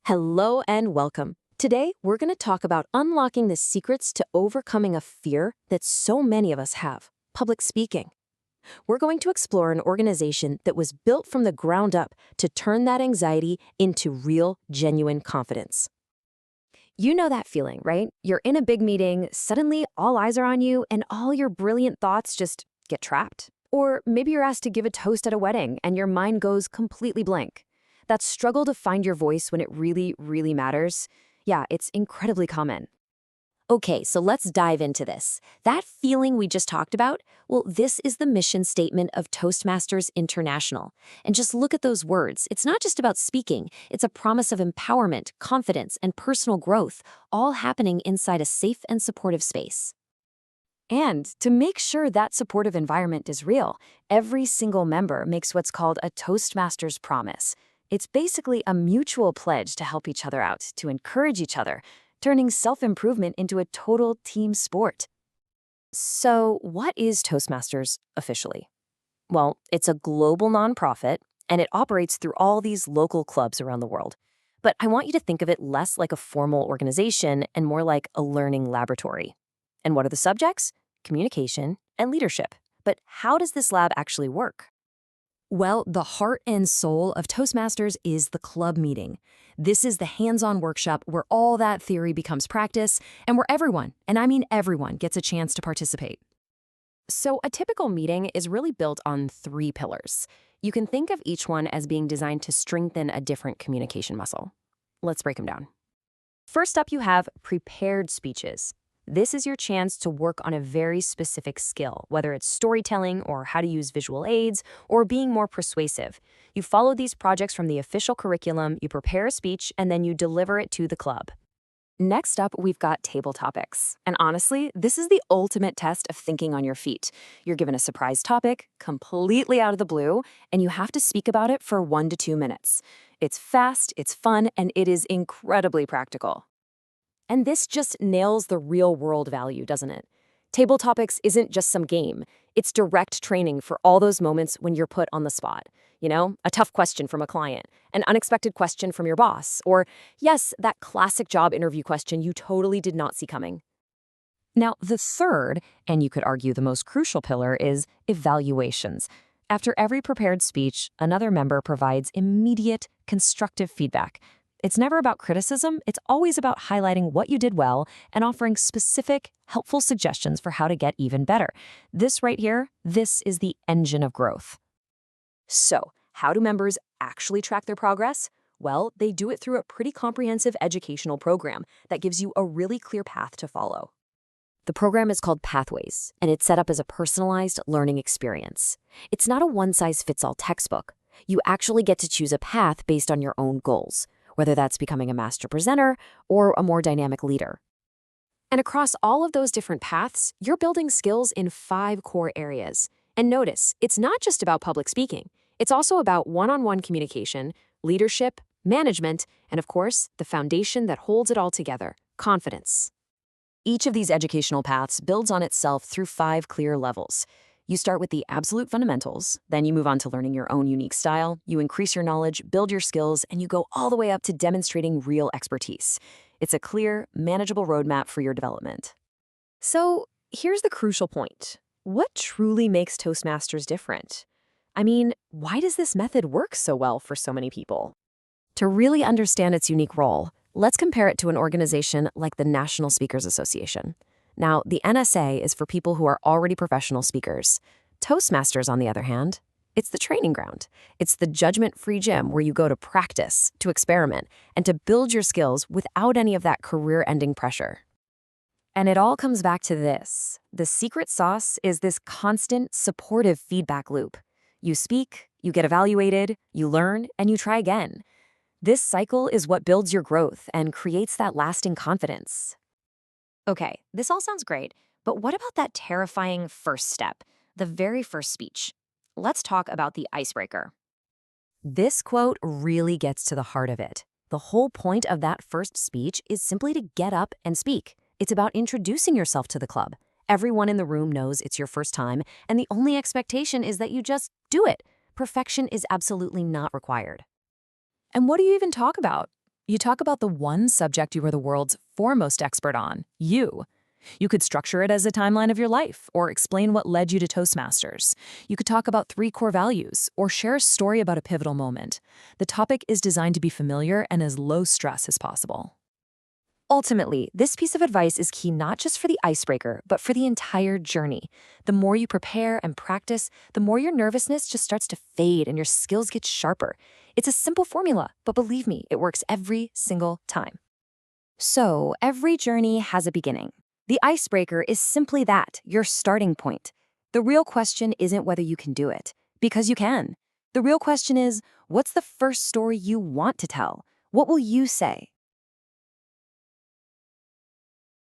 Hello and welcome. Today, we're going to talk about unlocking the secrets to overcoming a fear that so many of us have: public speaking. We're going to explore an organization that was built from the ground up to turn that anxiety into real, genuine confidence. You know that feeling, right? You're in a big meeting, suddenly all eyes are on you, and all your brilliant thoughts just get trapped. Or maybe you're asked to give a toast at a wedding, and your mind goes completely blank. That struggle to find your voice when it really, really matters, yeah, it's incredibly common. Okay, so let's dive into this. That feeling we just talked about, well, this is the mission statement of Toastmasters International. And just look at those words. It's not just about speaking, it's a promise of empowerment, confidence, and personal growth, all happening inside a safe and supportive space. And to make sure that supportive environment is real, every single member makes what's called a Toastmasters promise. It's basically a mutual pledge to help each other out, to encourage each other, turning self-improvement into a total team sport. So, what is Toastmasters officially? Well, it's a global nonprofit, and it operates through all these local clubs around the world. But I want you to think of it less like a formal organization and more like a learning laboratory. And what are the subjects? Communication and leadership. But how does this lab actually work? Well, the heart and soul of Toastmasters is the club meeting. This is the hands-on workshop where all that theory becomes practice and where everyone, and I mean everyone, gets a chance to participate. So a typical meeting is really built on three pillars. You can think of each one as being designed to strengthen a different communication muscle. Let's break them down. First up, you have prepared speeches. This is your chance to work on a very specific skill, whether it's storytelling or how to use visual aids or being more persuasive. You follow these projects from the official curriculum, you prepare a speech, and then you deliver it to the club. Next up, we've got table topics. And honestly, this is the ultimate test of thinking on your feet. You're given a surprise topic, completely out of the blue, and you have to speak about it for 1 to 2 minutes. It's fast, it's fun, and it is incredibly practical. And this just nails the real-world value, doesn't it? Table Topics isn't just some game. It's direct training for all those moments when you're put on the spot. You know, a tough question from a client, an unexpected question from your boss, or, yes, that classic job interview question you totally did not see coming. Now, the third, and you could argue the most crucial pillar, is evaluations. After every prepared speech, another member provides immediate, constructive feedback. It's never about criticism, it's always about highlighting what you did well and offering specific, helpful suggestions for how to get even better. This right here, this is the engine of growth. So, how do members actually track their progress? Well, they do it through a pretty comprehensive educational program that gives you a really clear path to follow. The program is called Pathways, and it's set up as a personalized learning experience. It's not a one-size-fits-all textbook. You actually get to choose a path based on your own goals, whether that's becoming a master presenter or a more dynamic leader. And across all of those different paths, you're building skills in 5 core areas. And notice, it's not just about public speaking. It's also about one-on-one communication, leadership, management, and of course, the foundation that holds it all together: confidence. Each of these educational paths builds on itself through 5 clear levels. You start with the absolute fundamentals, then you move on to learning your own unique style, you increase your knowledge, build your skills, and you go all the way up to demonstrating real expertise. It's a clear, manageable roadmap for your development. So here's the crucial point. What truly makes Toastmasters different? I mean, why does this method work so well for so many people? To really understand its unique role, let's compare it to an organization like the National Speakers Association. Now, the NSA is for people who are already professional speakers. Toastmasters, on the other hand, it's the training ground. It's the judgment-free gym where you go to practice, to experiment, and to build your skills without any of that career-ending pressure. And it all comes back to this. The secret sauce is this constant, supportive feedback loop. You speak, you get evaluated, you learn, and you try again. This cycle is what builds your growth and creates that lasting confidence. Okay, this all sounds great, but what about that terrifying first step, the very first speech? Let's talk about the icebreaker. This quote really gets to the heart of it. The whole point of that first speech is simply to get up and speak. It's about introducing yourself to the club. Everyone in the room knows it's your first time, and the only expectation is that you just do it. Perfection is absolutely not required. And what do you even talk about? You talk about the one subject you are the world's foremost expert on, you. You could structure it as a timeline of your life, or explain what led you to Toastmasters. You could talk about 3 core values, or share a story about a pivotal moment. The topic is designed to be familiar and as low stress as possible. Ultimately, this piece of advice is key not just for the icebreaker, but for the entire journey. The more you prepare and practice, the more your nervousness just starts to fade and your skills get sharper. It's a simple formula, but believe me, it works every single time. So, every journey has a beginning. The icebreaker is simply that, your starting point. The real question isn't whether you can do it, because you can. The real question is, what's the first story you want to tell? What will you say?